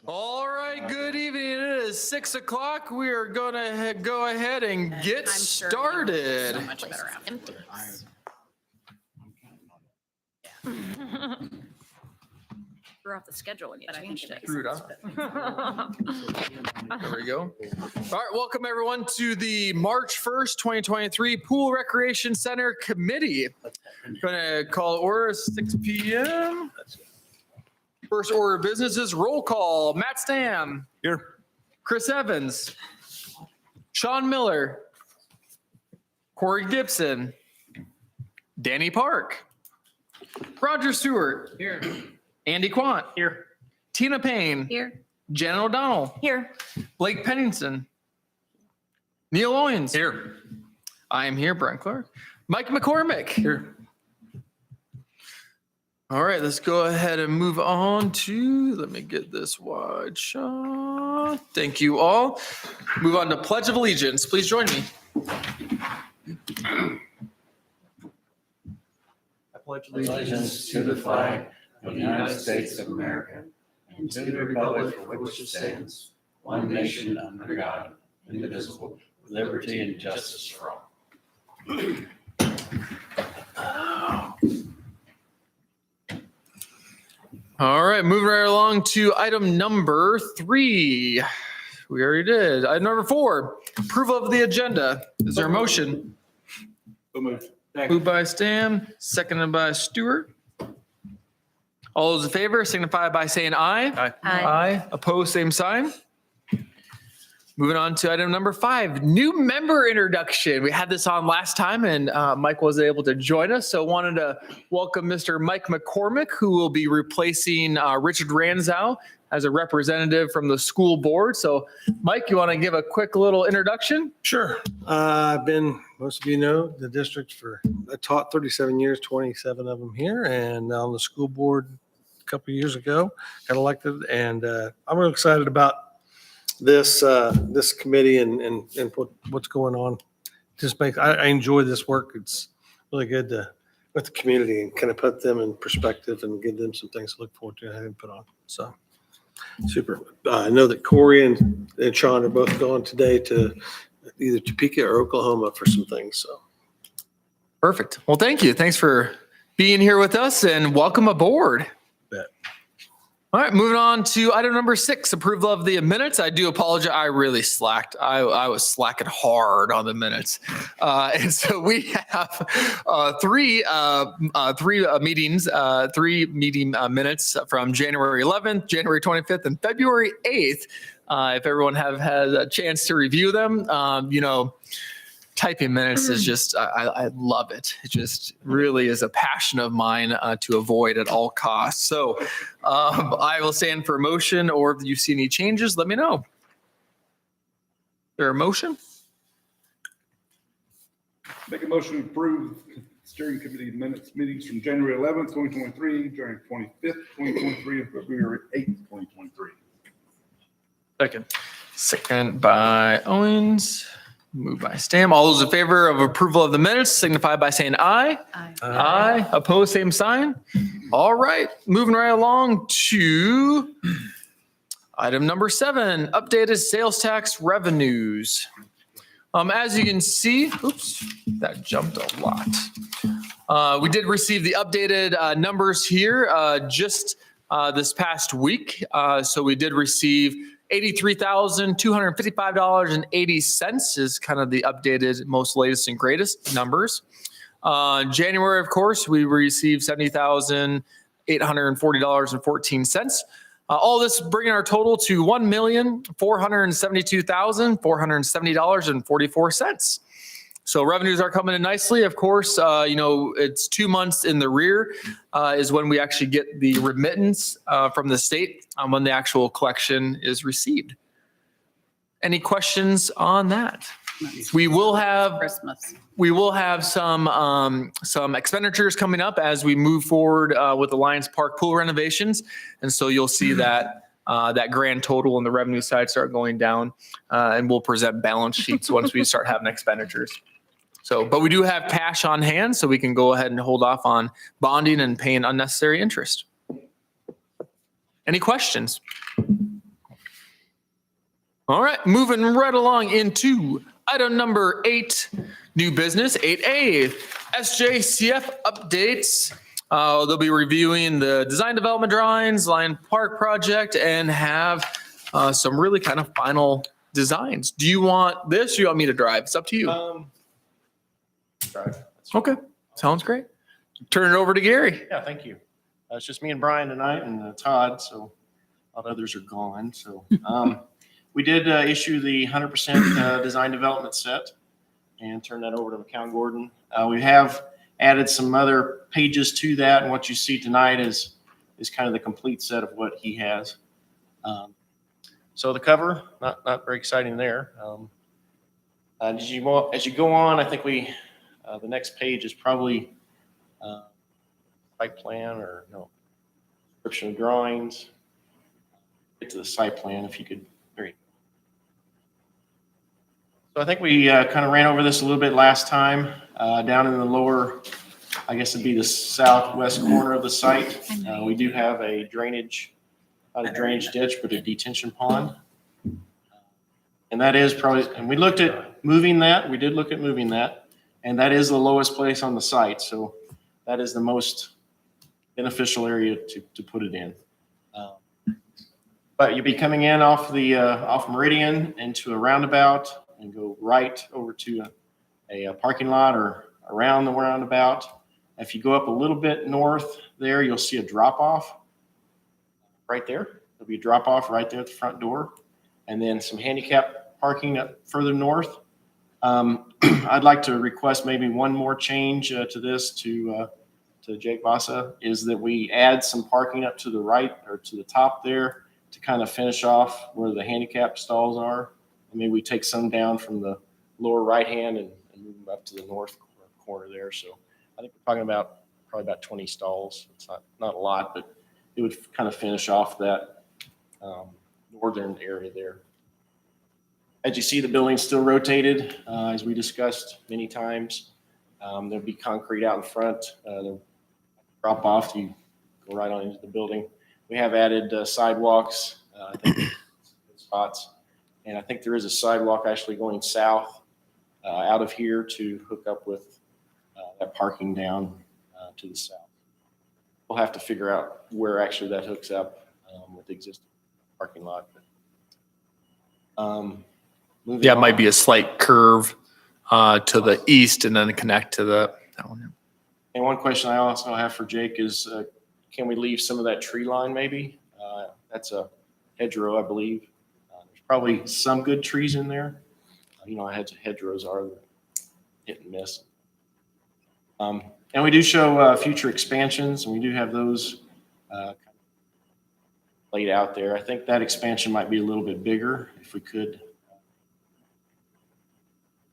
All right, good evening. It is 6 o'clock. We are going to go ahead and get started. So much better after. Threw off the schedule when you changed it. Screwed up. There we go. All right, welcome everyone to the March 1st, 2023 Pool Recreation Center Committee. Going to call order 6 p.m. First order of business is roll call. Matt Stam. Here. Chris Evans. Sean Miller. Corey Gibson. Danny Park. Roger Stewart. Here. Andy Quant. Here. Tina Payne. Here. Jen O'Donnell. Here. Blake Pennington. Neil Owens. Here. I am here, Brent Clark. Mike McCormick. Here. All right, let's go ahead and move on to, let me get this wide shot. Thank you all. Move on to Pledge of Allegiance. Please join me. I pledge allegiance to the flag of the United States of America and to the republic for which it stands, one nation under God, indivisible, with liberty and justice for all. All right, moving right along to item number 3. We already did. Item number 4, approval of the agenda. Is there a motion? So moved. Moved by Stam, seconded by Stewart. All those in favor signify by saying aye. Aye. Aye. Opposed, same sign. Moving on to item number 5, new member introduction. We had this on last time and Mike wasn't able to join us. So wanted to welcome Mr. Mike McCormick, who will be replacing Richard Ranzow as a representative from the school board. So Mike, you want to give a quick little introduction? Sure. I've been, most of you know, the district I taught 37 years, 27 of them here, and on the school board a couple of years ago, got elected. And I'm really excited about this committee and what's going on. I enjoy this work. It's really good with the community and kind of put them in perspective and give them some things to look forward to having put on. So super. I know that Corey and Sean are both going today to either Topeka or Oklahoma for some things. So Perfect. Well, thank you. Thanks for being here with us and welcome aboard. Bet. All right, moving on to item number 6, approval of the minutes. I do apologize. I really slacked. I was slacking hard on the minutes. And so we have three meeting minutes from January 11th, January 25th, and February 8th. If everyone have had a chance to review them, typing minutes is just, I love it. It just really is a passion of mine to avoid at all costs. So I will stand for a motion, or if you see any changes, let me know. Is there a motion? Make a motion to approve steering committee meetings from January 11th, 2023, January 25th, 2023, and February 8th, 2023. Second. Second by Owens. Moved by Stam. All those in favor of approval of the minutes signify by saying aye. Aye. Aye. Opposed, same sign. All right. Moving right along to item number 7, updated sales tax revenues. As you can see, oops, that jumped a lot. We did receive the updated numbers here just this past week. So we did receive $83,255.80 is kind of the updated, most latest and greatest numbers. January, of course, we received $70,840.14. All this bringing our total to $1,472,470.44. So revenues are coming in nicely. Of course, it's 2 months in the rear is when we actually get the remittance from the state when the actual collection is received. Any questions on that? We will have Christmas. some expenditures coming up as we move forward with the Lions Park pool renovations, and so you'll see that that grand total on the revenue side start going down, and we'll present balance sheets once we start having expenditures. So, but we do have cash on hand, so we can go ahead and hold off on bonding and paying unnecessary interest. Any questions? All right, moving right along into item number 8, new business, 8A, SJCF updates. They'll be reviewing the design development drawings, Lion Park project, and have some really kind of final designs. Do you want this? Or you want me to drive? It's up to you. Drive. Okay, sounds great. Turn it over to Gary. Yeah, thank you. It's just me and Brian tonight and Todd, so all the others are gone. So we did issue the 100% design development set and turn that over to McCown Gordon. We have added some other pages to that, and what you see tonight is kind of the complete set of what he has. So the cover, not very exciting there. As you go on, I think the next page is probably site plan or no description of drawings. Get to the site plan if you could. There you go. So I think we kind of ran over this a little bit last time. Down in the lower, I guess it'd be the southwest corner of the site. We do have a drainage, not a drainage ditch, but a detention pond. And that is probably, and we looked at moving that. We did look at moving that. And that is the lowest place on the site. So that is the most beneficial area to put it in. But you'll be coming in off Meridian into a roundabout and go right over to a parking lot or around the roundabout. If you go up a little bit north there, you'll see a drop off right there. There'll be a drop off right there at the front door. And then some handicap parking up further north. I'd like to request maybe one more change to this to Jake Vasa, is that we add some parking up to the right or to the top there to kind of finish off where the handicap stalls are. And maybe we take some down from the lower right hand and move them up to the north corner there. So I think we're talking about probably about 20 stalls. It's not a lot, but it would kind of finish off that northern area there. As you see, the building's still rotated, as we discussed many times. There'll be concrete out in front. They'll drop off. You go right on into the building. We have added sidewalks, I think, spots. And I think there is a sidewalk actually going south out of here to hook up with that parking down to the south. We'll have to figure out where actually that hooks up with the existing parking lot. Yeah, it might be a slight curve to the east and then connect to that one. And one question I also have for Jake is, can we leave some of that tree line maybe? That's a hedgerow, I believe. There's probably some good trees in there. Hedgerows are hit and miss. And we do show future expansions, and we do have those laid out there. I think that expansion might be a little bit bigger if we could.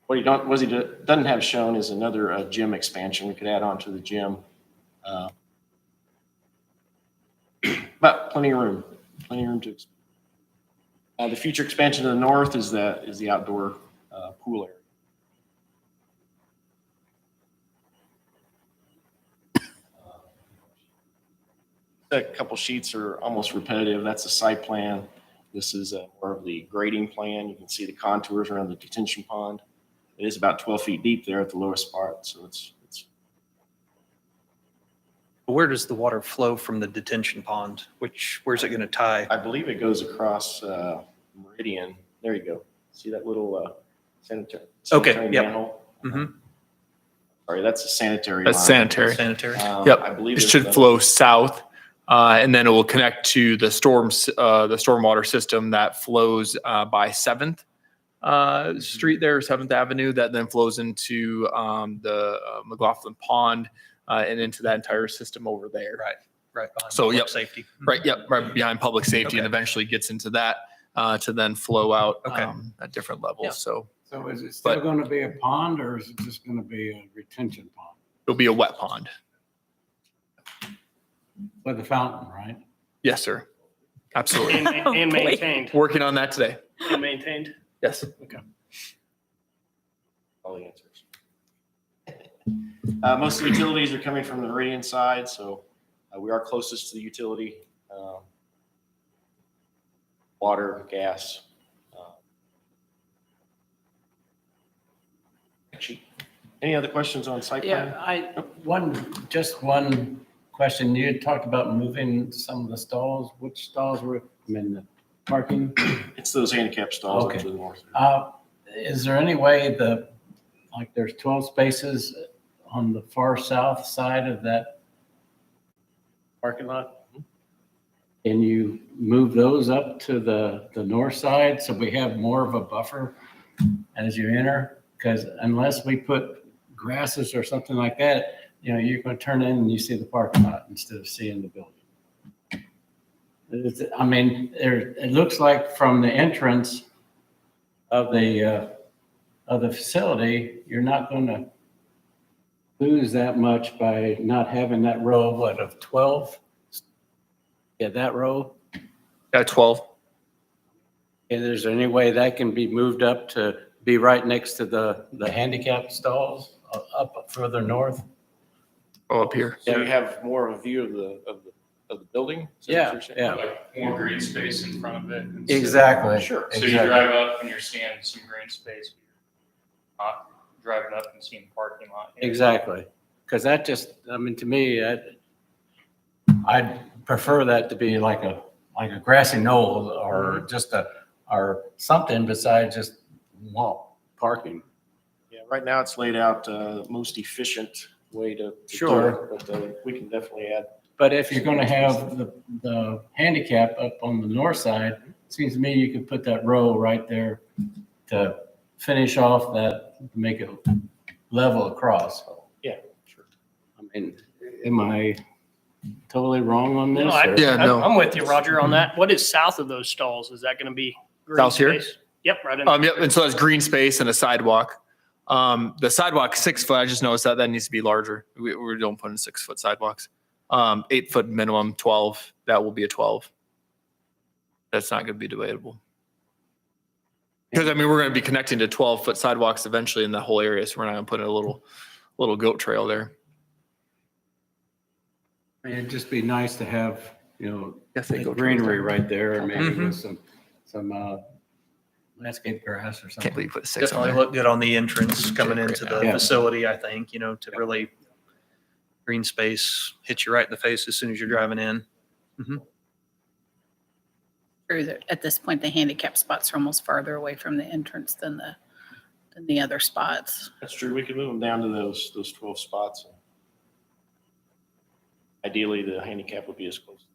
What he doesn't have shown is another gym expansion we could add on to the gym. But plenty of room to expand. The future expansion to the north is the outdoor pool area. A couple sheets are almost repetitive. That's a site plan. This is more of the grading plan. You can see the contours around the detention pond. It is about 12 feet deep there at the lowest part, so it's. Where does the water flow from the detention pond? Where's it going to tie? I believe it goes across Meridian. There you go. See that little sanitary Okay, yep. manhole? Mhm. Sorry, that's a sanitary That's line. sanitary. Sanitary. Yep. I believe It there's should another- flow south, and then it will connect to the stormwater system that flows by 7th Street there, 7th Avenue, that then flows into the McLaughlin Pond and into that entire system over there. Right behind So, public yep. safety. Right, yep, right behind public safety, and Okay. eventually gets into that to then flow out Okay. at different levels. Yeah. So So is it still But- going to be a pond or is it just going to be a retention pond it'll be a wet pond. with a fountain, right? Yes, sir. Absolutely. And maintained. Working on that today. And maintained. Yes. All the answers. Most of the utilities are coming from the Meridian side, so we are closest to the utility. Water, gas, Any other questions on site plan? Yeah, just one question. You had talked about moving some of the stalls. Which stalls were, the parking? It's those handicap stalls up Okay. to the north. Is there any way like there's 12 spaces on the far south side of that parking lot? Can you move those up to the north side so we have more of a buffer as you enter? Because unless we put grasses or something like that, you're going to turn in and you see the parking lot instead of seeing the building. It looks like from the entrance of the facility, you're not going to lose that much by not having that row of 12. Yeah, that row. Yeah, 12. And is there any way that can be moved up to be right next to the handicap stalls up further north? Oh, up here. So you have more of a view of the building? Is that what you're saying? Yeah. Like more green space in front of it. instead- Exactly. Sure. So you drive up and you're seeing some green space. Not driving up and seeing the parking lot. Exactly. Because that just, to me, I'd prefer that to be like a grassy knoll or just or something besides just parking. Yeah, right now it's laid out most efficient way to do Sure. it, but we can definitely add. But if you're going to have the handicap up on the north side, it seems to me you could put that row right there to finish off that, to make it level across. Yeah, sure. Am I totally wrong on this? No, I- or- Yeah, no. I'm with you, Roger, on that. What is south of those stalls? Is that going to be green South here? space? Yep, right in. Yep. And so that's green space and a sidewalk. The sidewalk 6 foot. I just noticed that needs to be larger. We don't put in 6 foot sidewalks. 8 foot minimum, 12. That will be a 12. That's not going to be debatable. Because we're going to be connecting to 12 foot sidewalks eventually in the whole area. So we're not going to put in a little goat trail there. It'd just be nice to have, Definitely goat trails greenery there. right there, maybe Mhm. with some landscape grass or Can't something. believe you put 6 on Definitely there. look good on the entrance coming into the Yeah. facility, I think, to really green space, hit you right in the face as soon as you're driving in. True that at this point, the handicap spots are almost farther away from the entrance than the other spots. That's true. We could move them down to those 12 spots. Ideally, the handicap would be as close.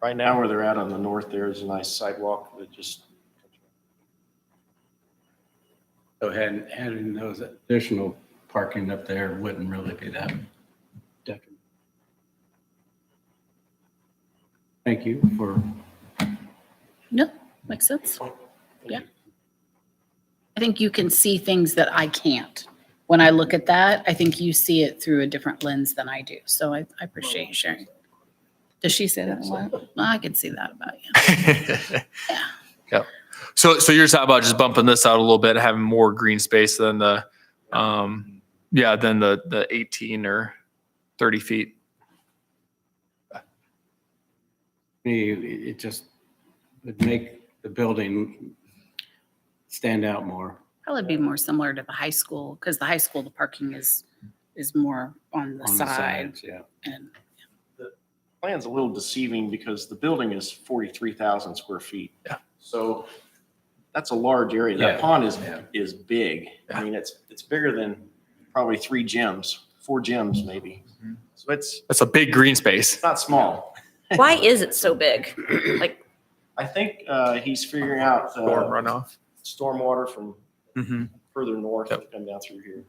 Right now, where they're at on the north, there is a nice sidewalk that just. So having those additional parking up there wouldn't really be that detriment. Thank you for, No, makes sense. Yeah. I think you can see things that I can't. When I look at that, I think you see it through a different lens than I do. So I appreciate you sharing. Does she say that a lot? Well, I can see that about you. Yeah. Yep. So you're talking about just bumping this out a little bit, having more green space than the 18 or 30 feet. me, it just would make the building stand out more. Probably be more similar to the high school, because the high school, the parking is more on the on the side. sides, Yeah. And Plan's a little deceiving because the building is 43,000 square feet. Yeah. So that's a large area. That Yeah. pond Yeah. is big. I mean, it's bigger than probably 4 gyms maybe. So it's That's a big green space. not small. why is it so big? Like, I think he's figuring out Storm runoff. stormwater from Mhm. further north Yep. to come down through here.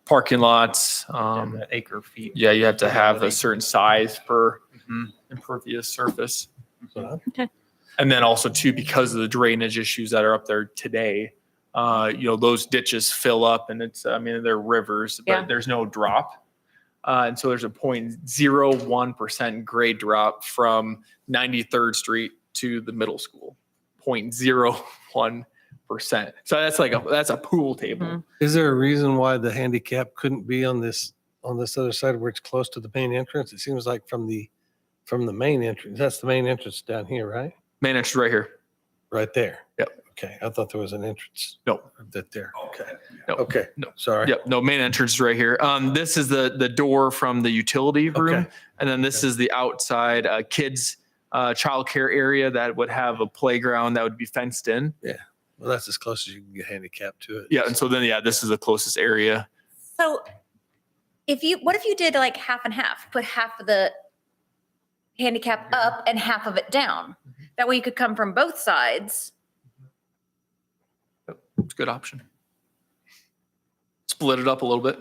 Parking lots. That acre feet. Yeah, you have to have a certain size per impervious surface. Okay. And then also too, because of the drainage issues that are up there today, those ditches fill up and they're rivers, Yeah. but there's no drop. And so there's a 0.01% grade drop from 93rd Street to the middle school, 0.01%. So that's a pool table. Is there a reason why the handicap couldn't be on this other side where it's close to the main entrance? It seems like from the main entrance, that's the main entrance down here, right? Main entrance right here. Right there. Yep. Okay, I thought there was an entrance. No. That there. Okay. No. Okay. No. Sorry. Yep, no, main entrance is right here. This is the door from the utility room. Okay. And then this is the outside kids childcare area that would have a playground that would be fenced in. Well, that's as close as you can get handicapped to it. Yeah, and so then this is the closest area. So what if you did like half and half, put half of the handicap up and half of it down? That way you could come from both sides. It's a good option. Split it up a little bit.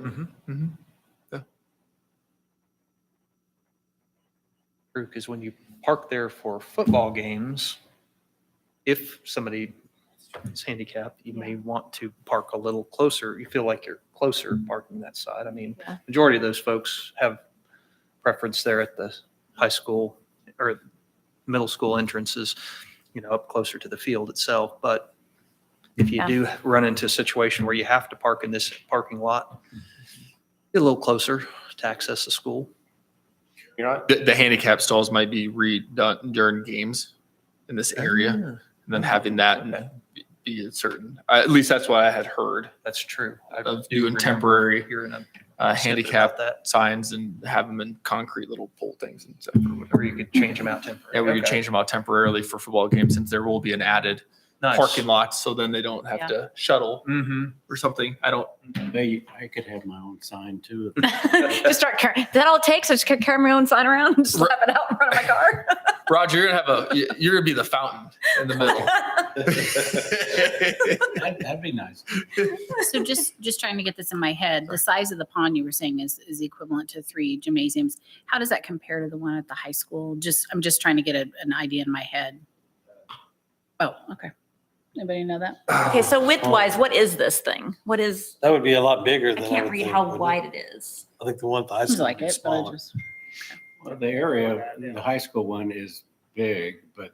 True, because when you park there for football games, if somebody is handicapped, you may want to park a little closer. You feel like you're closer parking that side. I mean, Yeah. majority of those folks have preference there at the high school or middle school entrances, up closer to the field itself. But if you Yeah. do run into a situation where you have to park in this parking lot, get a little closer to access the school. You're not, The handicap stalls might be redone during games in this area, and then having that be a certain. At least that's what I had heard. That's true. I Of do doing remember temporary hearing a handicap that, signs and have them in concrete little pole things and stuff. Or whatever. or you could change them out temporarily. Yeah, we could Okay. change them out temporarily for football games since there will be an added Nice. parking lot, so then they don't have Yeah. to shuttle Mm-hmm. or something. I don't. I could have my own sign too. Just start carrying. That all it takes? I just carry my own sign around and just have it out in front of my car. Roger, you're gonna be the fountain in the middle. That'd be nice. So just trying to get this in my head, the size of the pond you were saying is equivalent to 3 gymnasiums. How does that compare to the one at the high school? I'm just trying to get an idea in my head. Oh, okay. Anybody know that? Okay, so width-wise, what is this thing? What is, That would be a lot bigger I than. can't would read think, how wouldn't it? wide it is. I think the one at the high Seems school like would be it, but I smaller. just. Well, the area, the high school one is big, but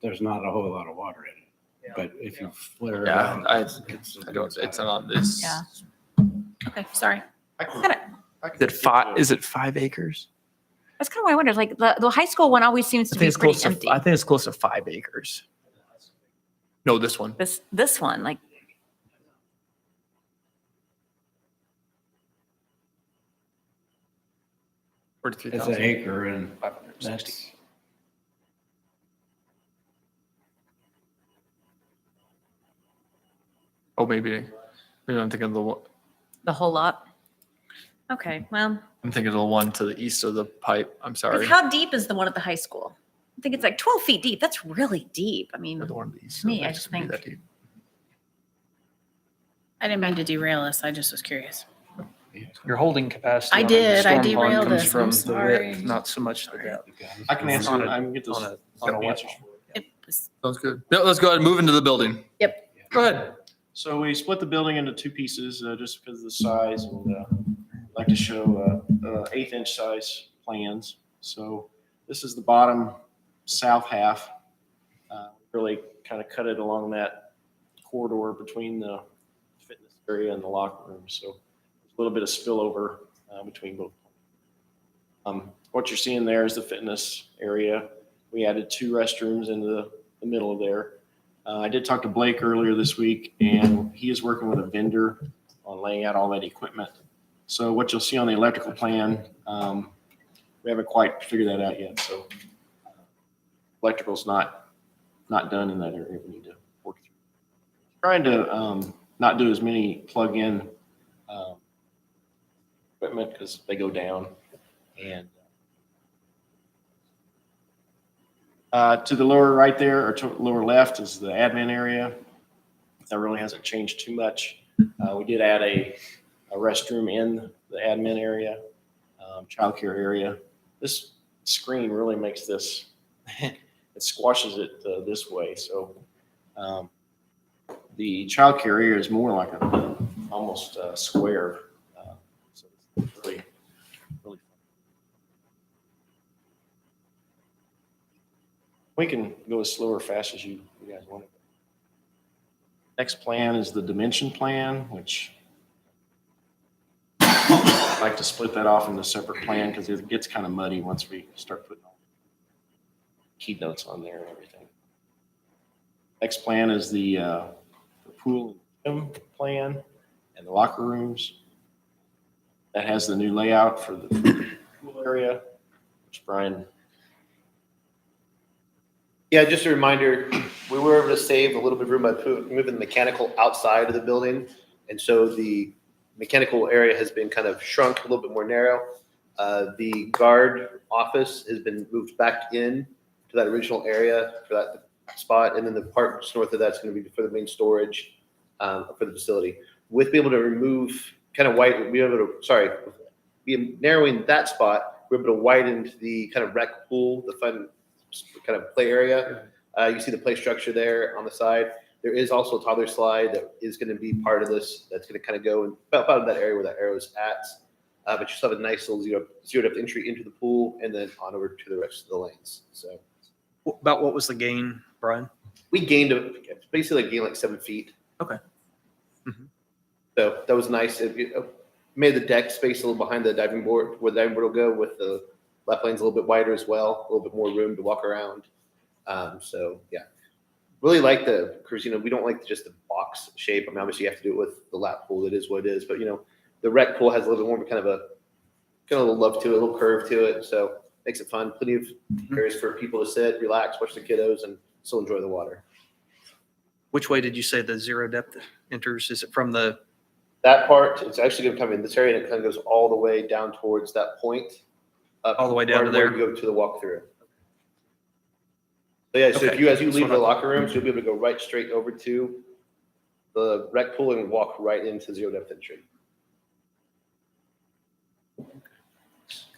there's not a whole lot of water in it. But if you flare it Yeah, out, I it's don't. It's not on this. Yeah. Okay, sorry. I can- Kinda- I can Is it get five? to- Is it 5 acres? That's kind of what I wondered. Like the high school one always seems I to think be it's close pretty to. empty. I think it's close to 5 acres. No, this one. This one, like, 43,000. It's an acre and 560. that's, Oh, maybe I'm thinking of the one. the whole lot. Okay, well, I'm thinking of the one to the east of the pipe. I'm sorry. how deep is the one at the high school? I think it's like 12 feet deep. That's really deep. I mean, The one to the east. To me, of the I pipe just would be think- that deep. I didn't mean to derail us. I just was curious. Your holding capacity. I on a did. I storm pond derailed comes us. I'm from the sorry. width, not so much the depth. I can answer, On a- I can get those on a- on on a answers. It was, Sounds good. Yeah, let's go ahead and move into the building. Yep. Go ahead. So we split the building into 2 pieces just because of the size, and I'd like to show 1/8-inch size plans. So this is the bottom south half. Really kind of cut it along that corridor between the fitness area and the locker room. So there's a little bit of spillover between both. What you're seeing there is the fitness area. We added 2 restrooms into the middle of there. I did talk to Blake earlier this week, and he is working with a vendor on laying out all that equipment. So what you'll see on the electrical plan, we haven't quite figured that out yet. So electrical's not done in that area. We need to work through. Trying to not do as many plug-in equipment because they go down. And to the lower right there, or to the lower left, is the admin area. That really hasn't changed too much. We did add a restroom in the admin area, childcare area. This screen really makes this, it squashes it this way. So the childcare area is more like almost a square. So it's really fun. We can go as slow or fast as you guys want to. Next plan is the dimension plan, which I'd like to split that off into a separate plan because it gets kind of muddy once we start putting keynotes on there and everything. Next plan is the pool and gym plan and the locker rooms. That has the new layout for the pool area, which Brian. Yeah, just a reminder, we were able to save a little bit of room by moving the mechanical outside of the building. And so the mechanical area has been kind of shrunk, a little bit more narrow. The guard office has been moved back in to that original area for that spot. And then the part just north of that's going to be for the main storage for the facility. With being able to remove kind of narrowing that spot, we're able to widen the kind of rec pool, the fun kind of play area. You see the play structure there on the side. There is also a toddler slide that is going to be part of this. That's going to kind of go in about that area where that arrow is at. But you still have a nice little zero depth entry into the pool and then on over to the rest of the lanes. So About what was the gain, Brian? we gained basically like 7 feet. Okay. Mhm. So that was nice. It made the deck space a little behind the diving board where the diving board will go, with the left lane's a little bit wider as well, a little bit more room to walk around. So yeah, really like the cruise. We don't like just the box shape. I mean, obviously you have to do it with the lap pool. It is what it is. But the rec pool has a little bit more of a little love to it, a little curve to it. So makes it fun. Plenty of areas for people to sit, relax, watch the kiddos, and still enjoy the water. Which way did you say the zero depth enters? Is it from the? That part, it's actually going to come in this area, and it kind of goes all the way down towards that point. All the way down to where there? you go to the walkthrough. So yeah, so Okay. as you That's leave what the I- locker rooms, you'll be able to go right straight over to the rec pool and walk right into zero depth entry.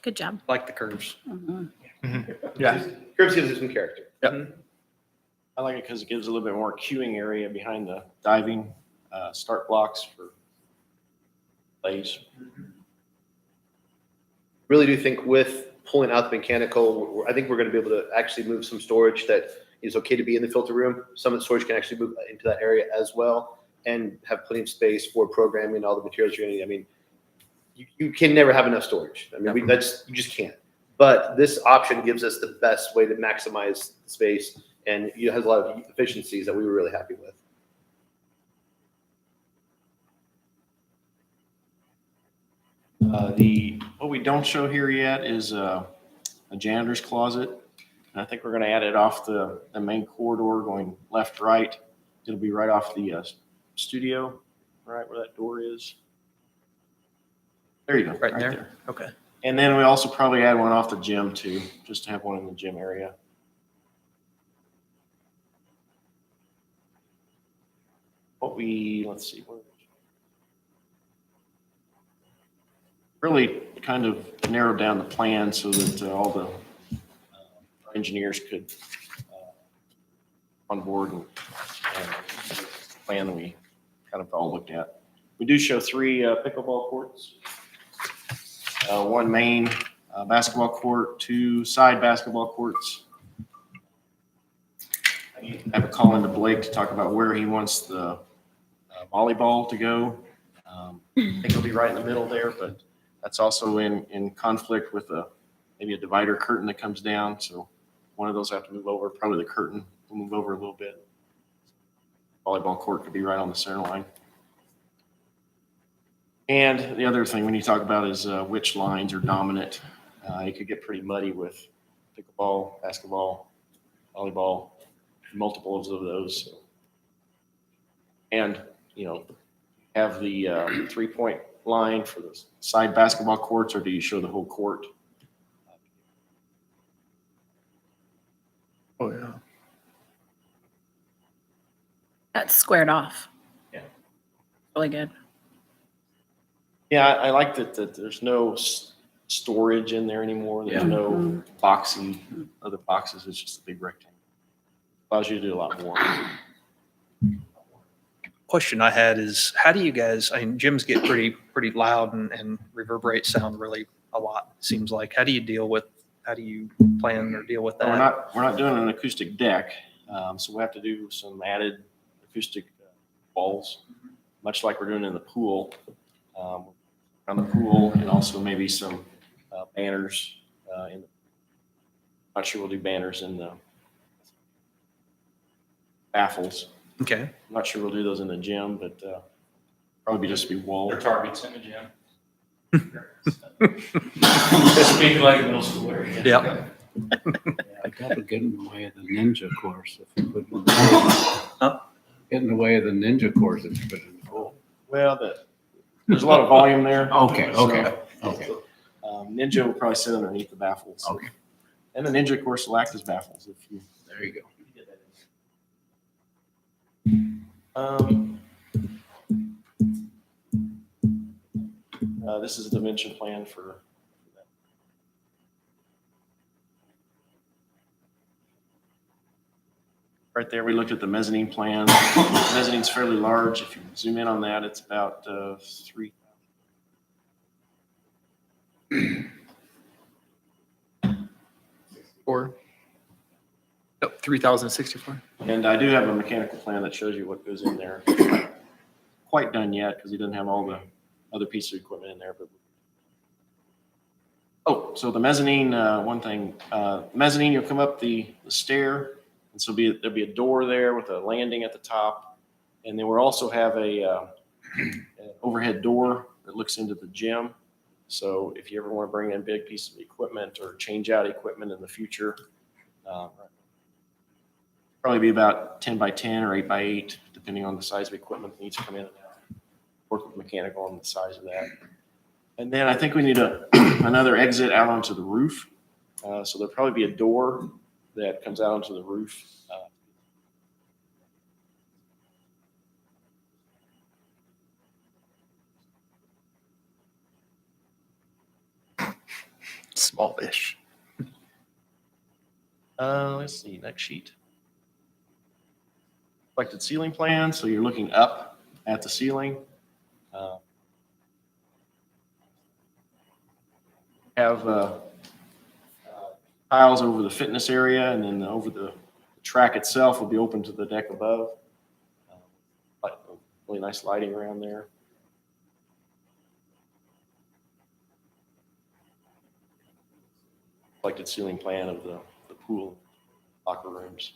Good job. Like the curves. Mhm. Yeah. Curves gives it some character. I like it because it gives a little bit more queuing area behind the diving start blocks for plays. Really do think with pulling out the mechanical, I think we're going to be able to actually move some storage that is okay to be in the filter room. Some of the storage can actually move into that area as well and have plenty of space for programming all the materials you're going to need. I mean, you can never have enough storage. I mean, you just can't. But this option gives us the best way to maximize the space, and it has a lot of efficiencies that we were really happy with. What we don't show here yet is a janitor's closet. And I think we're going to add it off the main corridor going left, right. It'll be right off the studio, right where that door is. There you go. Right in there? Okay. And then we also probably add one off the gym too, just to have one in the gym area. Let's see. Really kind of narrowed down the plan so that all the engineers could on board and plan that we kind of all looked at. We do show 3 pickleball courts. One main basketball court, 2 side basketball courts. I have a call into Blake to talk about where he wants the volleyball to go. I think it'll be right in the middle there, but that's also in conflict with maybe a divider curtain that comes down. So one of those have to move over. Probably the curtain will move over a little bit. Volleyball court could be right on the center line. And the other thing we need to talk about is which lines are dominant. It could get pretty muddy with pickleball, basketball, volleyball, multiples of those. And, have the 3-point line for the side basketball courts, or do you show the whole court? Oh, yeah. That's squared off. Yeah. Really good. Yeah, I like that there's no storage in there anymore. There's no boxy other boxes. It's just a big rectangle. Allows you to do a lot more. Question I had is, how do you guys, gyms get pretty loud and reverberate sound really a lot, it seems like. How do you plan or deal with that? We're not doing an acoustic deck, so we have to do some added acoustic walls, much like we're doing in the pool. On the pool, and also maybe some banners. I'm not sure we'll do banners in the baffles. Okay. I'm not sure we'll do those in the gym, but probably just be wall. Their targets in the gym. Speaking like a middle schooler. Yeah. That would get in the way of the ninja course if you put it in the pool. Get in the way of the ninja course if you put it in the pool. Well, there's a lot of volume there. Okay, okay, So, okay. Ninja will probably sit underneath the baffles. Okay. And the Ninja, of course, will act as baffles if you. There you go. This is a dimension plan for that. Right there, we looked at the mezzanine plan. Mezzanine's fairly large. If you zoom in on that, it's about 3. Or, oh, 3,064. And I do have a mechanical plan that shows you what goes in there. Not quite done yet because he doesn't have all the other pieces of equipment in there. But oh, so the mezzanine, one thing, mezzanine, you'll come up the stair, and so there'll be a door there with a landing at the top, and then we'll also have an overhead door that looks into the gym. So if you ever want to bring in big pieces of equipment or change out equipment in the future, probably be about 10 by 10 or 8 by 8, depending on the size of equipment that needs to come in and out. Work with mechanical on the size of that. And then I think we need another exit out onto the roof. So there'll probably be a door that comes out onto the roof. Smallish. Let's see, next sheet. Reflected ceiling plan, so you're looking up at the ceiling. Have tiles over the fitness area, and then over the track itself will be open to the deck above. Really nice lighting around there. Reflected ceiling plan of the pool locker rooms.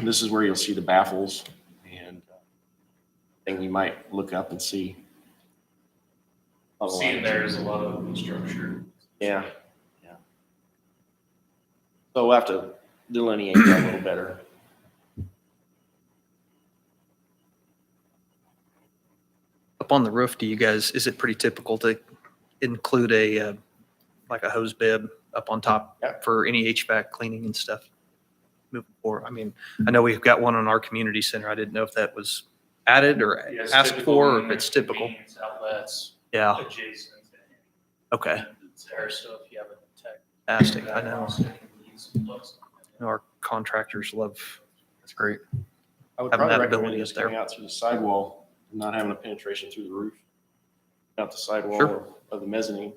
This is where you'll see the baffles, and thing you might look up and see. Seeing there's a lot of structure. Yeah, yeah. So we'll have to delineate that a little better. Up on the roof, do you guys, is it pretty typical to include a, like a hose bib up on top Yeah. for any HVAC cleaning and stuff? Moving forward, I mean, I know we've got one on our community center. I didn't know if that was added or Yes, asked typical for, or when if it's there's typical. convenience Outlets Yeah, adjacent. okay, It's there, so if you have a tech. fantastic. I know. Also can use plugs. Our contractors love, that's great. I would Having probably that recommend ability just up there. coming out through the sidewall and not having a penetration through the roof. Out the sidewall Sure. of the mezzanine.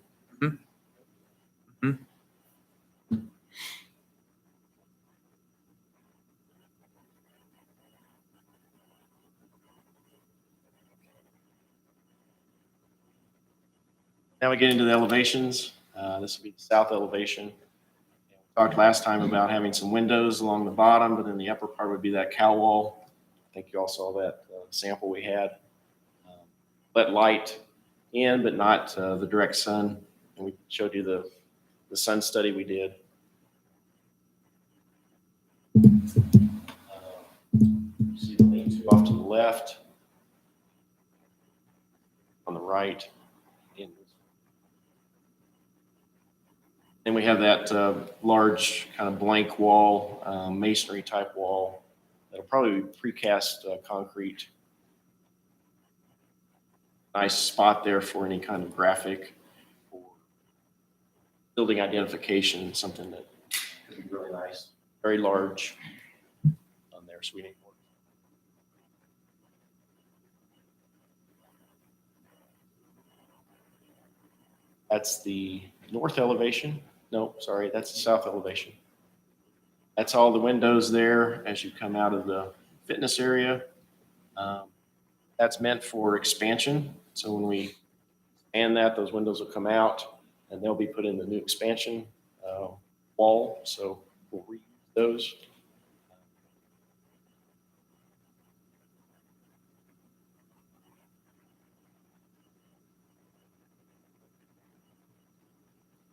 Now we get into the elevations. This will be the south elevation. We talked last time about having some windows along the bottom, but then the upper part would be that cow wall. I think you all saw that sample we had. Let light in, but not the direct sun. And we showed you the sun study we did. See the lean-to off to the left, on the right. Then we have that large kind of blank wall, masonry type wall. That'll probably be precast concrete. Nice spot there for any kind of graphic or building identification, something that could be really nice. Very large on there, so we need more. That's the north elevation. No, sorry, that's the south elevation. That's all the windows there as you come out of the fitness area. That's meant for expansion. So when we expand that, those windows will come out and they'll be put in the new expansion wall. So we'll reuse those.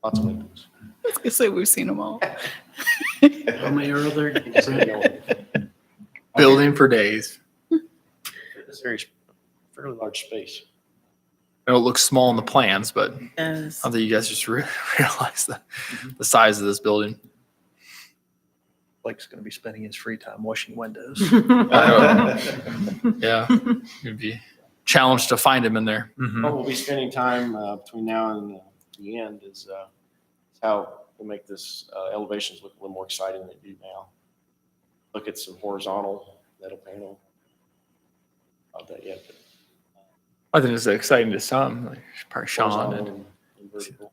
Lots of windows. I was gonna say, we've seen them all. How many are there? Just keep going. Building for days. This area's fairly large space. I know it looks small in the plans, but Yes. I think you guys just realize the size of this building. Blake's going to be spending his free time washing windows. Yeah, it'd be challenged to find him in there. What we'll be spending time between now and the end is how we'll make this elevations look a little more exciting than they do now. Look at some horizontal metal panel. Not that yet, but I think it's exciting to some, like probably Sean horizontal and and vertical.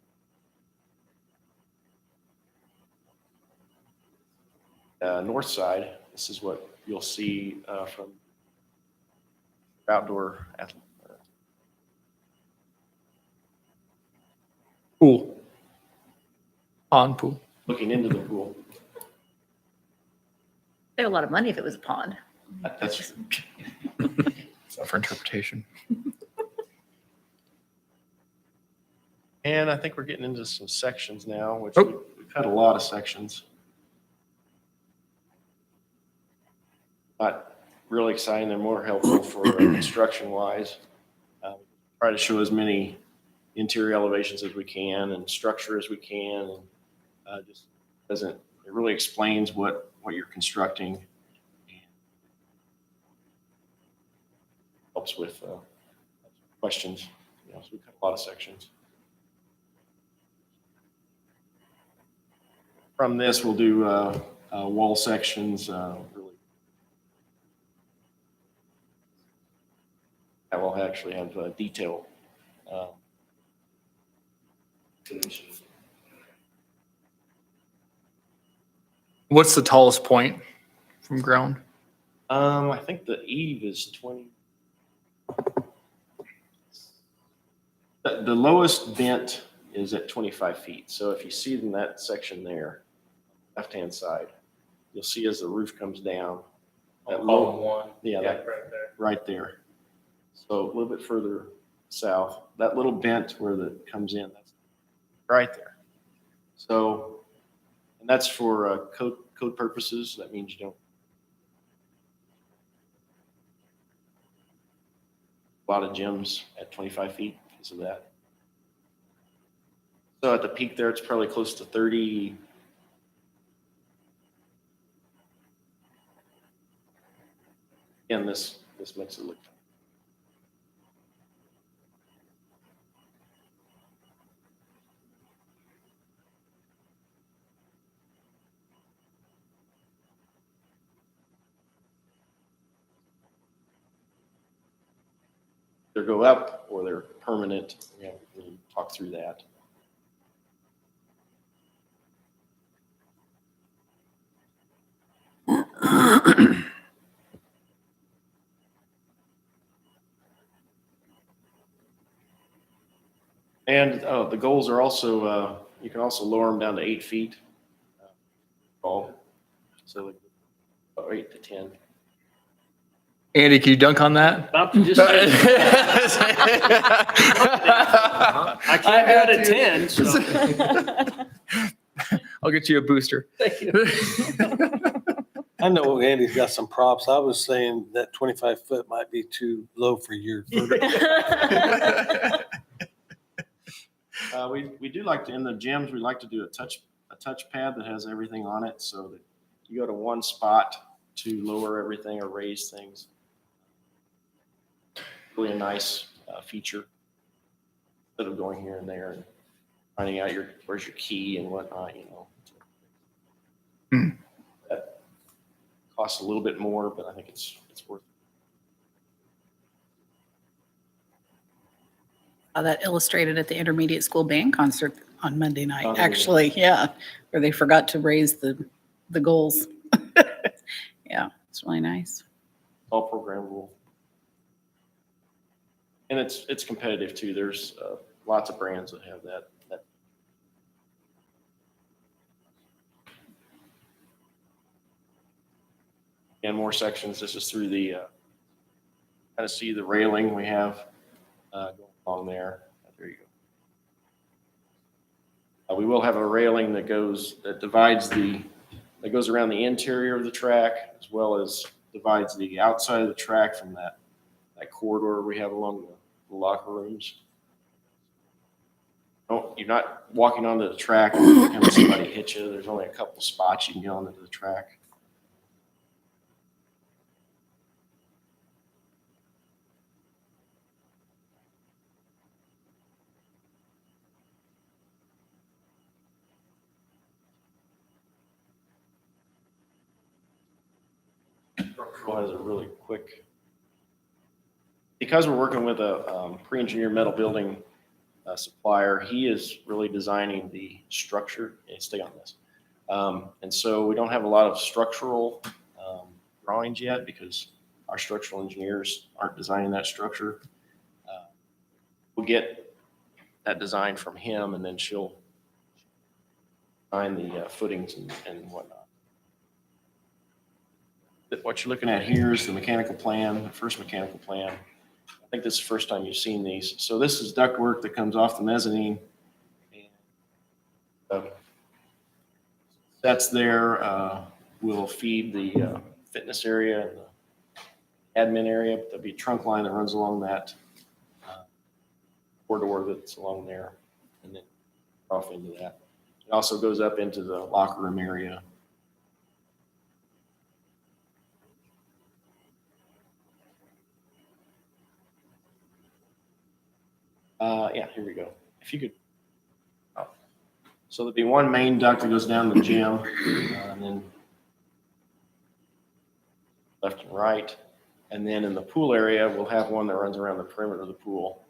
North side, this is what you'll see from outdoor pool. On pool. looking into the pool. Save a lot of money if it was a pond. That's It's up for interpretation. And I think we're getting into some sections now, which Oh. we cut a lot of sections. Not really exciting, they're more helpful for construction wise. Try to show as many interior elevations as we can and structure as we can. And just doesn't, it really explains what you're constructing. Helps with questions, so we cut a lot of sections. From this, we'll do wall sections, really. That will actually have detail. What's the tallest point from ground? I think the eave is 20. The lowest bent is at 25 feet. So if you see in that section there, left-hand side, you'll see as the roof comes down. That low one. Yeah, that Right there. right there. So a little bit further south, that little bent where that comes in, that's right there. So, and that's for code purposes. That means you don't. A lot of gyms at 25 feet because of that. So at the peak there, it's probably close to 30. And this makes it look. Either go up or they're permanent. We talk through that. And the goals are also, you can also lower them down to 8 feet tall. So like 8 to 10. Andy, can you dunk on that? About to just say, I can't go to 10, so. I'll get you a booster. Thank you. I know Andy's got some props. I was saying that 25 foot might be too low for your. We do like to, in the gyms, we like to do a touch pad that has everything on it so that you go to one spot to lower everything or raise things. Really a nice feature instead of going here and there and finding out where's your key and whatnot, That costs a little bit more, but I think it's worth it. That illustrated at the intermediate school band concert on Monday night, Oh, actually, yeah, where they forgot to raise the goals. Yeah, it's really nice. All programmable. And it's competitive too. There's lots of brands that have that. And more sections. This is through the kind of see the railing we have going along there. There you We will have a railing that goes around the interior of the track, as well as divides the outside of the track from that corridor we have along the locker rooms. You're not walking onto the track and having somebody hit you. There's only a couple spots you can get onto the track. Structural has a really quick, because we're working with a pre-engineered metal building supplier, he is really designing the structure. Stay on this. And so we don't have a lot of structural drawings yet because our structural engineers aren't designing that structure. We'll get that design from him, and then she'll design the footings and whatnot. What you're looking at here is the mechanical plan, the first mechanical plan. I think this is the first time you've seen these. So this is ductwork that comes off the mezzanine. And that's there. Will feed the fitness area and the admin area. There'll be a trunk line that runs along that corridor that's along there, and then off into that. It also goes up into the locker room area. Yeah, here we go. If you could. Oh. So there'll be one main duct that goes down to the gym, and then left and right. And then in the pool area, we'll have one that runs around the perimeter of the pool.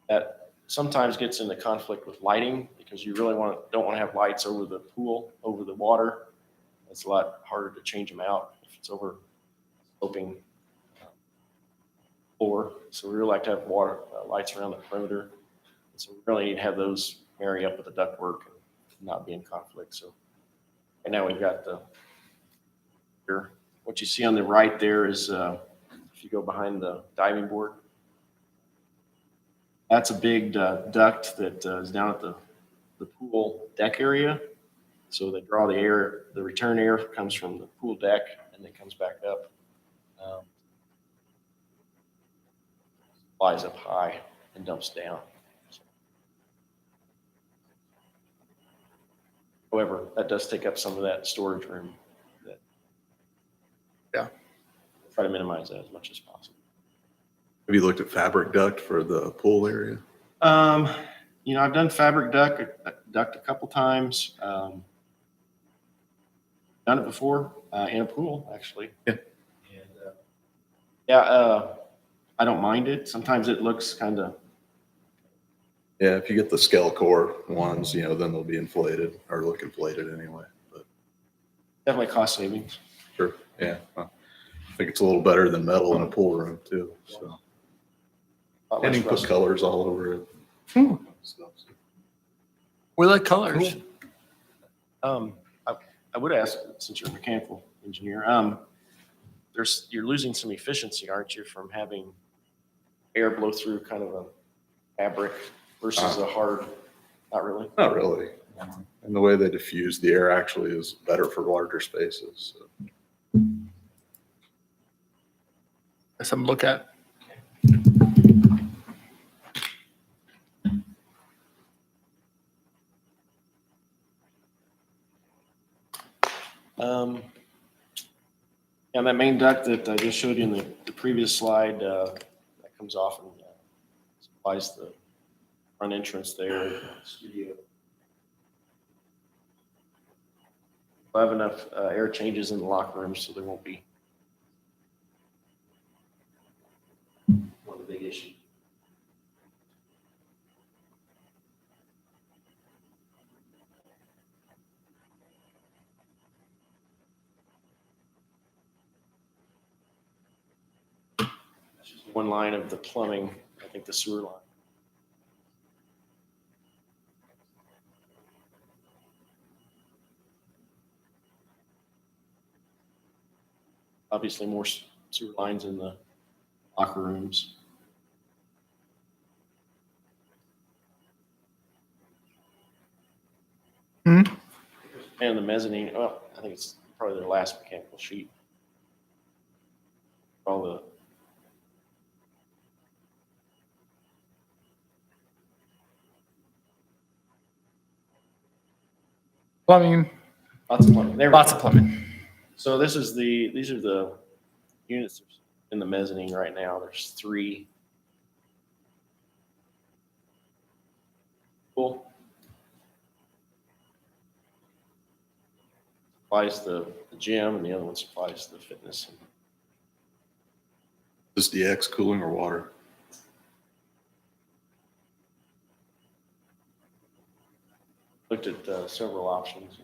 That sometimes gets into conflict with lighting because you really don't want to have lights over the pool, over the water. It's a lot harder to change them out if it's over sloping floor. So we really like to have water lights around the perimeter. And so we really need to have those marry up with the ductwork and not be in conflict. So right now we've got here. What you see on the right there is if you go behind the diving board, that's a big duct that is down at the pool deck area. So they draw the air, the return air comes from the pool deck and then comes back up. Flies up high and dumps down. However, that does take up some of that storage room. Yeah. Try to minimize that as much as possible. Have you looked at fabric duct for the pool area? I've done fabric duct a couple times. Done it before in a pool, actually. Yeah. And, I don't mind it. Sometimes it looks kind of. Yeah, if you get the scale core ones, then they'll be inflated or look inflated anyway. But Definitely cost savings. sure, yeah. I think it's a little better than metal in a pool room too. So, and you can put colors all over it. So, We like colors. Cool. I would ask, since you're a mechanical engineer, you're losing some efficiency, aren't you, from having air blow through kind of a fabric versus a hard, not really? not really. And the way they diffuse the air actually is better for larger spaces. So. That's something to look at. And that main duct that I just showed you in the previous slide, that comes off and supplies the front entrance there. Studio. We'll have enough air changes in the locker rooms, so there won't be one of the big issues. One line of the plumbing, I think the sewer line. Obviously more sewer lines in the locker rooms. Hmm? And the mezzanine, well, I think it's probably their last mechanical sheet. All the, Plumbing, lots of plumbing. There we lots go. of plumbing. So these are the units in the mezzanine right now. There's 3. Cool. Supplies the gym, and the other one supplies the fitness. Is DX cooling or water? Looked at several options.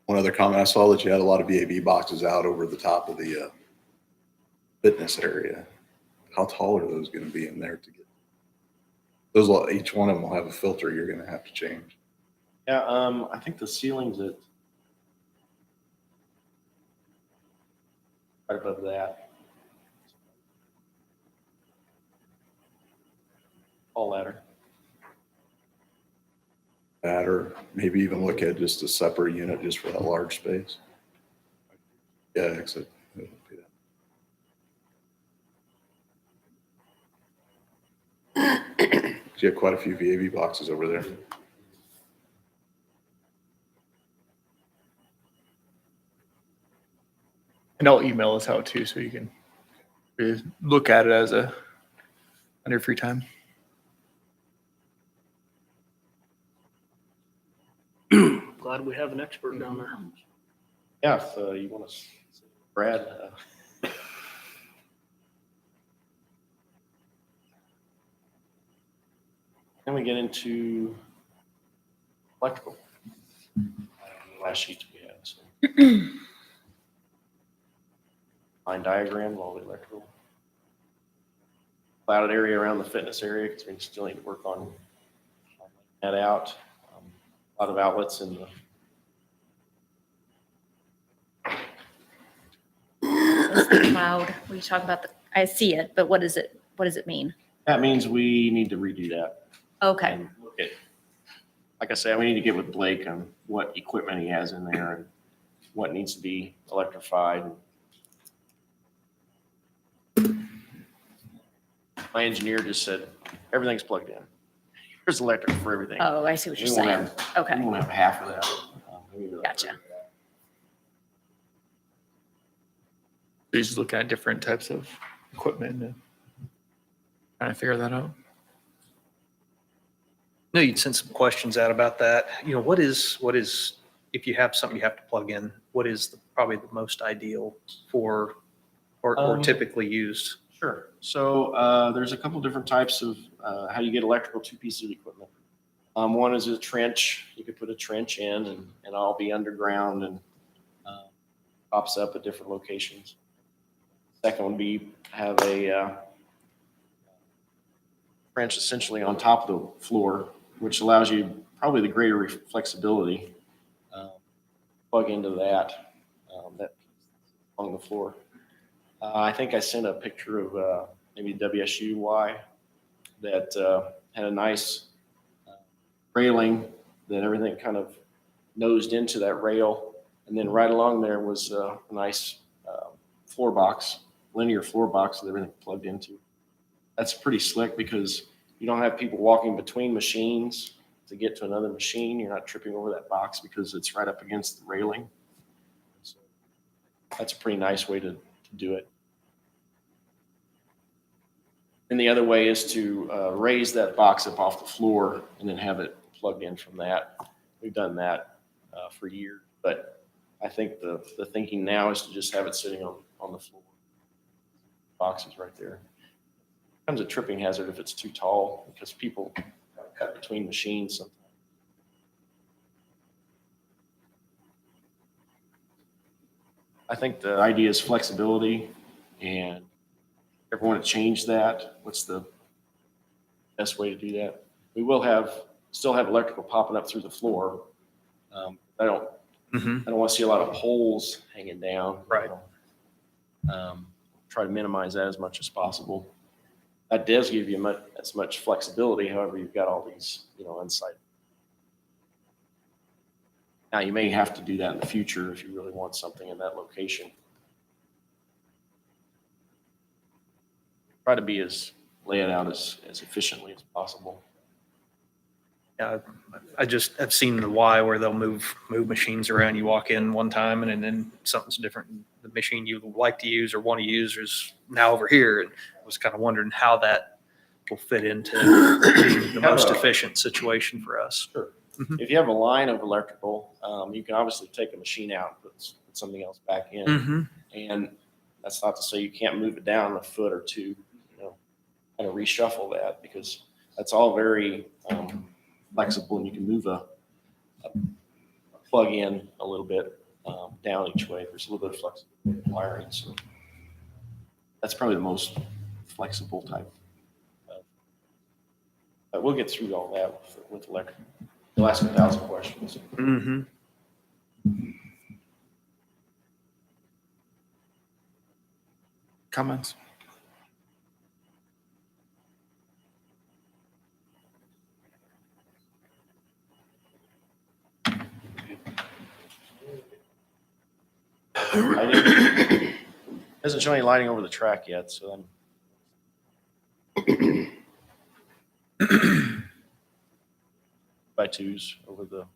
One other comment, I saw that you had a lot of VAV boxes out over the top of the fitness area. How tall are those going to be in there to get? Those will, each one of them will have a filter you're going to have to change. Yeah, I think the ceiling's at right above that. All ladder. That, or maybe even look at just a separate unit just for that large space. Yeah, exit. You have quite a few VAV boxes over there. And I'll email us out too, so you can look at it as on your free time. Glad we have an expert down there. Yeah, if you want to, Brad. Then we get into electrical. Last sheet we had. So. Line diagram of all the electrical. Clouded area around the fitness area because we still need to work on that out. A lot of outlets in the. What's the cloud? We talk about I see it, but what is it? What does it mean? That means we need to redo that. Okay. And look at, like I said, we need to get with Blake on what equipment he has in there and what needs to be electrified. My engineer just said, everything's plugged in. There's electric for everything. Oh, I see what you're We won't saying. We Okay. won't have half of that. Maybe Gotcha. So you just look at different types of equipment and trying to figure that out. No, you'd send some questions out about that. What is, if you have something you have to plug in, what is probably the most ideal for, or typically used? Sure. So there's a couple different types of how you get electrical 2 pieces of equipment. One is a trench. You could put a trench in and all be underground and pops up at different locations. Second would be have a trench essentially on top of the floor, which allows you probably the greater flexibility. Plug into that along the floor. I think I sent a picture of maybe WSUY that had a nice railing that everything kind of nosed into that rail. And then right along there was a nice floor box, linear floor box with everything plugged into. That's pretty slick because you don't have people walking between machines to get to another machine. You're not tripping over that box because it's right up against the railing. So that's a pretty nice way to do it. And the other way is to raise that box up off the floor and then have it plugged in from that. We've done that for years, but I think the thinking now is to just have it sitting on the floor. Box is right there. Becomes a tripping hazard if it's too tall because people cut between machines sometimes. I think the idea is flexibility, and everyone to change that. What's the best way to do that? We will still have electrical popping up through the floor. I don't want to see a lot of poles hanging down. Right. Try to minimize that as much as possible. that does give you as much flexibility. However, you've got all these, inside. Now, you may have to do that in the future if you really want something in that location. Try to lay it out as efficiently as possible. Yeah, I've seen the Y where they'll move machines around. You walk in one time and then something's different. The machine you like to use or want to use is now over here. And I was kind of wondering how that will fit into the most efficient situation for us. Sure. If you have a line of electrical, you can obviously take a machine out, put something else back in. Mm-hmm. And that's not to say you can't move it down a foot or two, kind of reshuffle that, because that's all very flexible, and you can move a plug in a little bit down each way. There's a little bit of flexibility in wiring, so that's probably the most flexible type. But we'll get through all that with electric. You'll ask 1,000 questions. Mm-hmm. Comments? Doesn't show any lighting over the track yet, so by twos over the.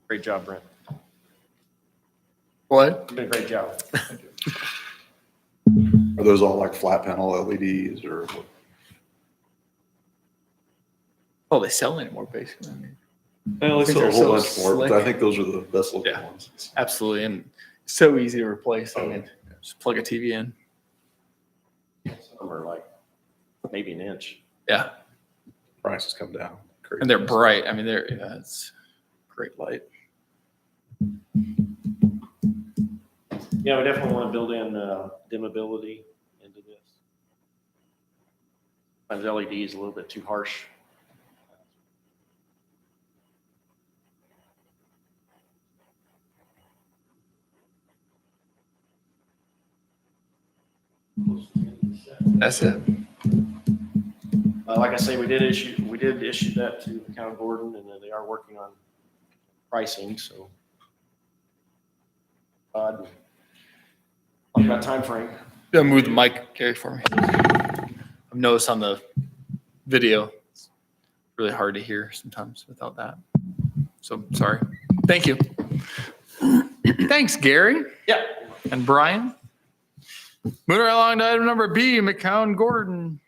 Great job, Brent. What? You did a great job. Are those all like flat panel LEDs or? Oh, they sell anymore, basically. I mean, Well, they think sell a they're whole so bunch more, but slick. I think those are the best looking Yeah. ones. absolutely, and so easy to replace. I mean, just plug a TV in. Some are like maybe an inch. Yeah, Prices come down. and they're bright. I mean, it's great light. Yeah, we definitely want to build in dimmability into this. Sometimes LED is a little bit too harsh. That's it. Like I say, we did issue that to Count Gordon, and they are working on pricing. So, talk about time frame. Yeah, move the mic, Gary, for me. I've noticed on the video, it's really hard to hear sometimes without that. So sorry. Thank you. Thanks, Gary. Yeah. And Brian. Moving right along to item number B, McCown Gordon.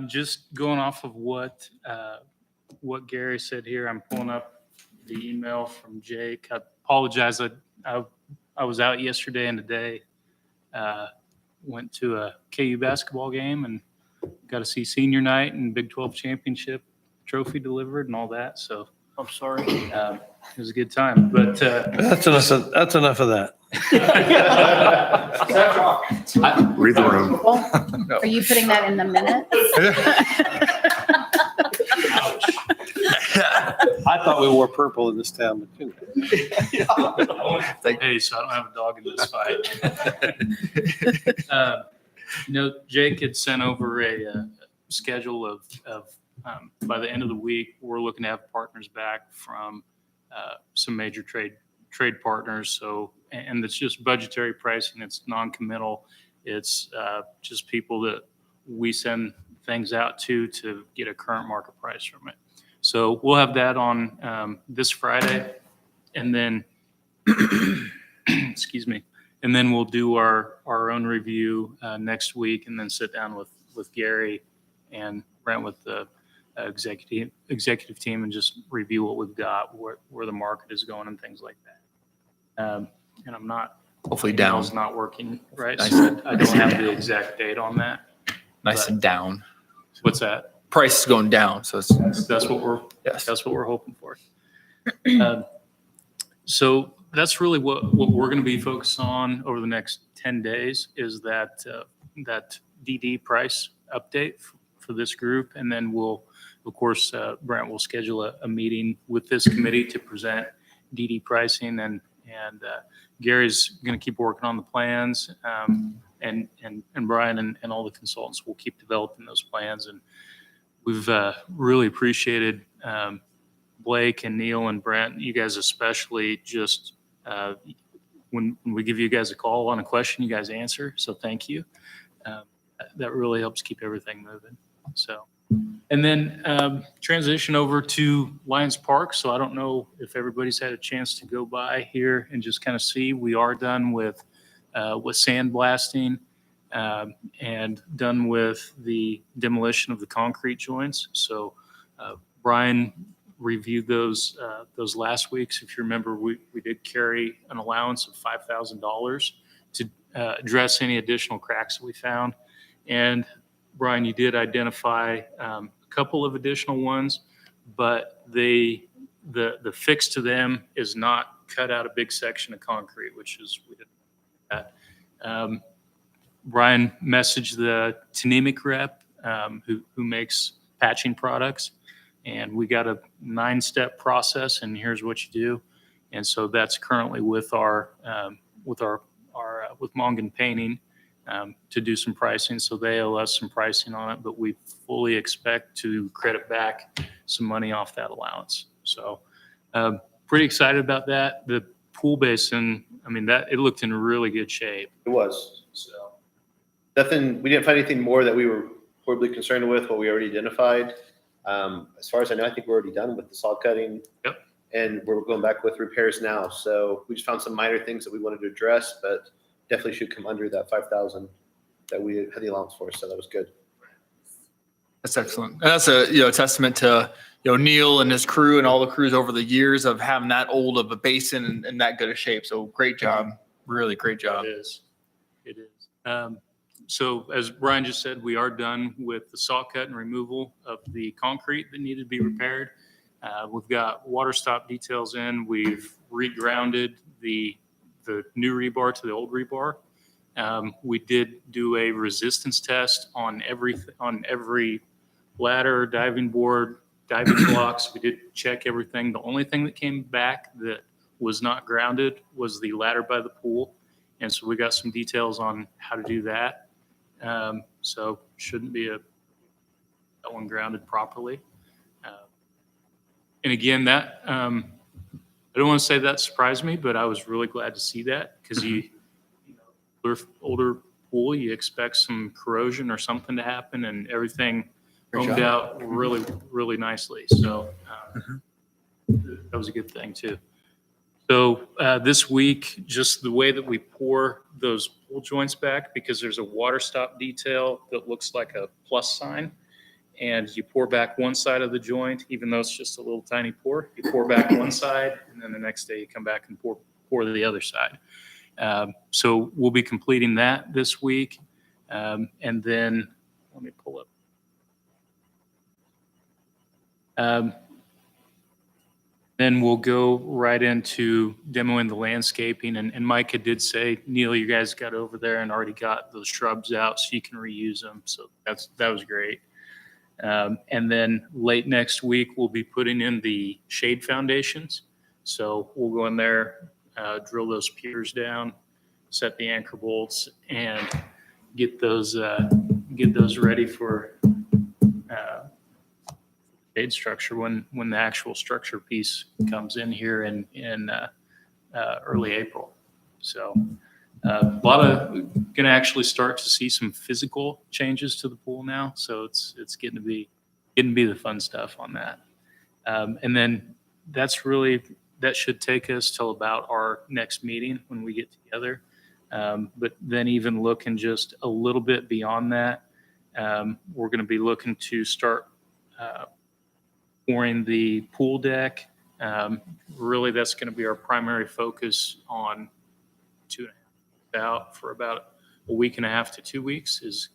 Just going off of what Gary said here, I'm pulling up the email from Jake. I apologize. I was out yesterday and today. Went to a KU basketball game and got to see senior night and Big 12 championship trophy delivered and all that. So I'm sorry. it was a good time. But That's enough of that. Read the room. Are you putting that in the minutes? I thought we wore purple in this town, but you know. hey, so I don't have a dog in this fight. Jake had sent over a schedule of by the end of the week, we're looking to have partners back from some major trade partners. So, and it's just budgetary pricing. It's non-committal. It's just people that we send things out to get a current market price from it. So we'll have that on this Friday, and then, excuse me, and then we'll do our own review next week, and then sit down with Gary and Brent with the executive team and just review what we've got, where the market is going, and things like that. And I'm not. Hopefully down. Email's not working right. Nice So and- I don't have the exact date on that. Nice and down. What's that? Price is going down, so it's That's what we're yes. That's what we're hoping for. So that's really what we're going to be focused on over the next 10 days is that DD price update for this group. And then we'll, of course, Brent will schedule a meeting with this committee to present DD pricing, and Gary's going to keep working on the plans, and Brian and all the consultants will keep developing those plans. And we've really appreciated Blake and Neil and Brent, you guys especially, just when we give you guys a call on a question, you guys answer. So thank you. That really helps keep everything moving. So, and then transition over to Lions Park. So I don't know if everybody's had a chance to go by here and just kind of see. We are done with sandblasting and done with the demolition of the concrete joints. So Brian reviewed those last weeks. If you remember, we did carry an allowance of $5,000 to address any additional cracks that we found. And Brian, you did identify a couple of additional ones, but the fix to them is not cut out a big section of concrete, which is we did that. Brian messaged the Tnemic rep who makes patching products, and we got a 9-step process, and here's what you do. And so that's currently with with Mongan Painting to do some pricing. So they owe us some pricing on it, but we fully expect to credit back some money off that allowance. So pretty excited about that. The pool basin, I mean, that it looked in really good shape. It was. So Nothing, we didn't find anything more that we were horribly concerned with, what we already identified. As far as I know, I think we're already done with the sod cutting. Yep. And we're going back with repairs now. So we just found some minor things that we wanted to address, but definitely should come under that 5,000 that we had the allowance for. So that was good. That's excellent. And that's a testament to Neil and his crew and all the crews over the years of having that old of a basin and that good of shape. So great job, really great job. It is. It is. So as Brian just said, we are done with the saw cut and removal of the concrete that needed to be repaired. We've got water stop details in. We've regrounded the new rebar to the old rebar. We did do a resistance test on every ladder, diving board, diving blocks. We did check everything. The only thing that came back that was not grounded was the ladder by the pool. And so we got some details on how to do that. So shouldn't be that one grounded properly. And again, that I don't want to say that surprised me, but I was really glad to see that, because older pool, you expect some corrosion or something to happen, and everything foamed out really, really nicely. So that was a good thing too. So this week, just the way that we pour those pool joints back, because there's a water stop detail that looks like a plus sign, and you pour back one side of the joint, even though it's just a little tiny pour. You pour back one side, and then the next day you come back and pour the other side. So we'll be completing that this week. And then let me pull up. Then we'll go right into demoing the landscaping. And Micah did say, Neil, you guys got over there and already got those shrubs out so you can reuse them. So that was great. And then late next week, we'll be putting in the shade foundations. So we'll go in there, drill those piers down, set the anchor bolts, and get those ready for shade structure when the actual structure piece comes in here in early April. So a lot of going to actually start to see some physical changes to the pool now. So it's getting to be the fun stuff on that. And then that should take us till about our next meeting when we get together. But then even looking just a little bit beyond that, we're going to be looking to start pouring the pool deck. Really, that's going to be our primary focus on 2.5 weeks out for about a week and a half to 2 weeks is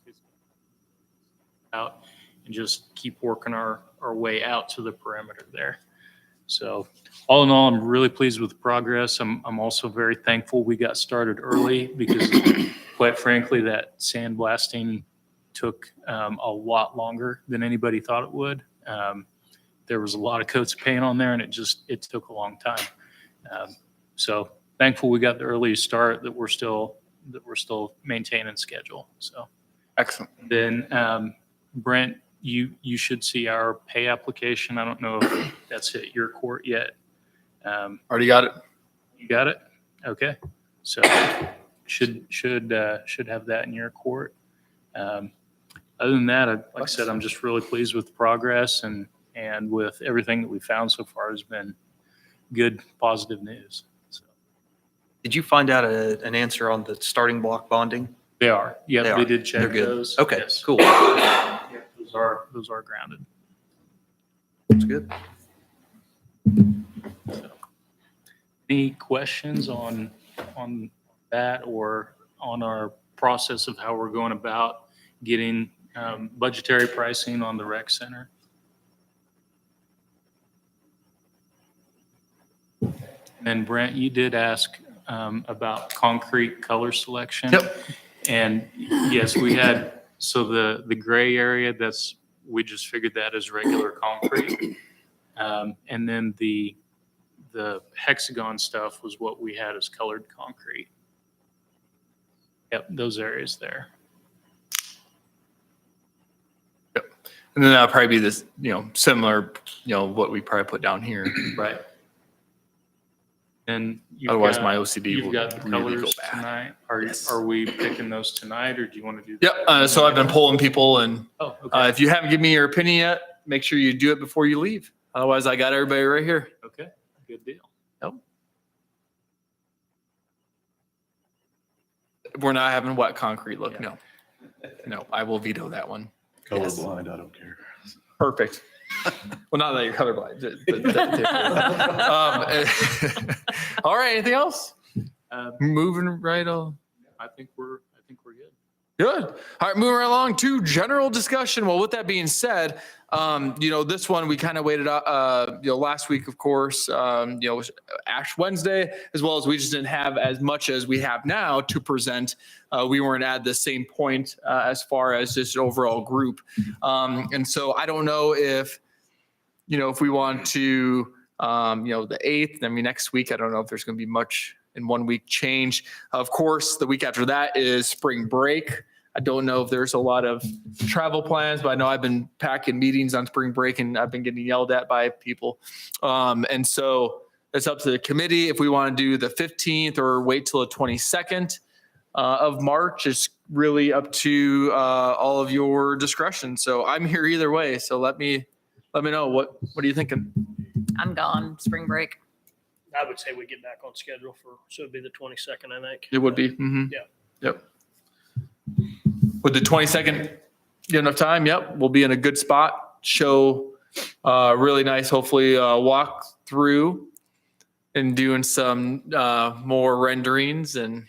out, and just keep working our way out to the perimeter there. So all in all, I'm really pleased with the progress. I'm also very thankful we got started early, because quite frankly, that sandblasting took a lot longer than anybody thought it would. There was a lot of coats of paint on there, and it took a long time. So thankful we got the early start, that we're still maintaining schedule. So Excellent. then Brent, you should see our pay application. I don't know if that's hit your court yet. Already got it. You got it? Okay. So should have that in your court. Other than that, like I said, I'm just really pleased with the progress and with everything that we found so far has been good, positive news. So Did you find out an answer on the starting block bonding? they are. Yeah, They they are. did check They're good. those. Okay, Yes. cool. Yeah, those are grounded. That's good. Any questions on that or on our process of how we're going about getting budgetary pricing on the rec center? And Brent, you did ask about concrete color selection. Yep. And yes, we had, so the gray area, we just figured that as regular concrete. And then the hexagon stuff was what we had as colored concrete. Yep, those areas there. And then that'll probably be this, similar, what we probably put down here. Right. And Otherwise, my OCD you've will got the really go colors bad. tonight. Yes. Are we picking those tonight, or do you want to do? Yep. So I've been polling people, and Oh, okay. if you haven't given me your opinion yet, make sure you do it before you leave. Otherwise, I got everybody right here. Okay, good deal. We're not having wet concrete look. No, I will veto that one. Colorblind, I don't care. Perfect. Well, not that you're colorblind. All right. Anything else? Moving right on. I think we're good. Good. All right, moving right along to general discussion. Well, with that being said, this one we kind of waited last week, of course, was Ash Wednesday, as well as we just didn't have as much as we have now to present. We weren't at the same point as far as just overall group. And so I don't know if we want to, the 8th, next week, I don't know if there's going to be much in 1 week change. Of course, the week after that is spring break. I don't know if there's a lot of travel plans, but I know I've been packing meetings on spring break and I've been getting yelled at by people. And so it's up to the committee if we want to do the 15th or wait till the 22nd of March. It's really up to all of your discretion. So I'm here either way. So let me know what are you thinking? I'm gone, spring break. I would say we get back on schedule so it'd be the 22nd, I think. It would be. Mm-hmm. Yeah. Yep. Would the 22nd get enough time? Yep. We'll be in a good spot. Show really nice, hopefully walk through and doing some more renderings and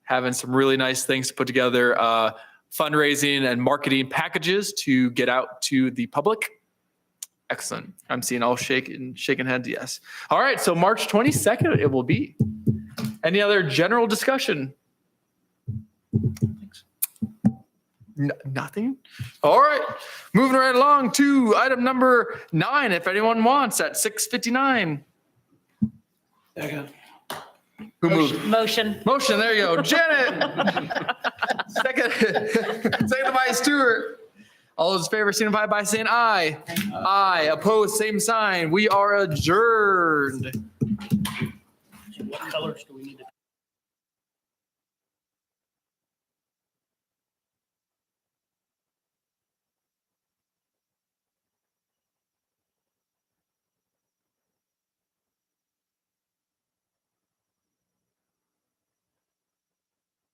having some really nice things to put together, fundraising and marketing packages to get out to the public. Excellent. I'm seeing all shaking heads. Yes. All right. So March 22nd, it will be. Any other general discussion? Nothing. All right. Moving right along to item number 9. If anyone wants at 6:59. Who moved? Motion. Motion. There you go. Janet. Second by Stewart. All those in favor signify by saying aye. Aye. Opposed, same sign. We are adjourned. So what colors do we need to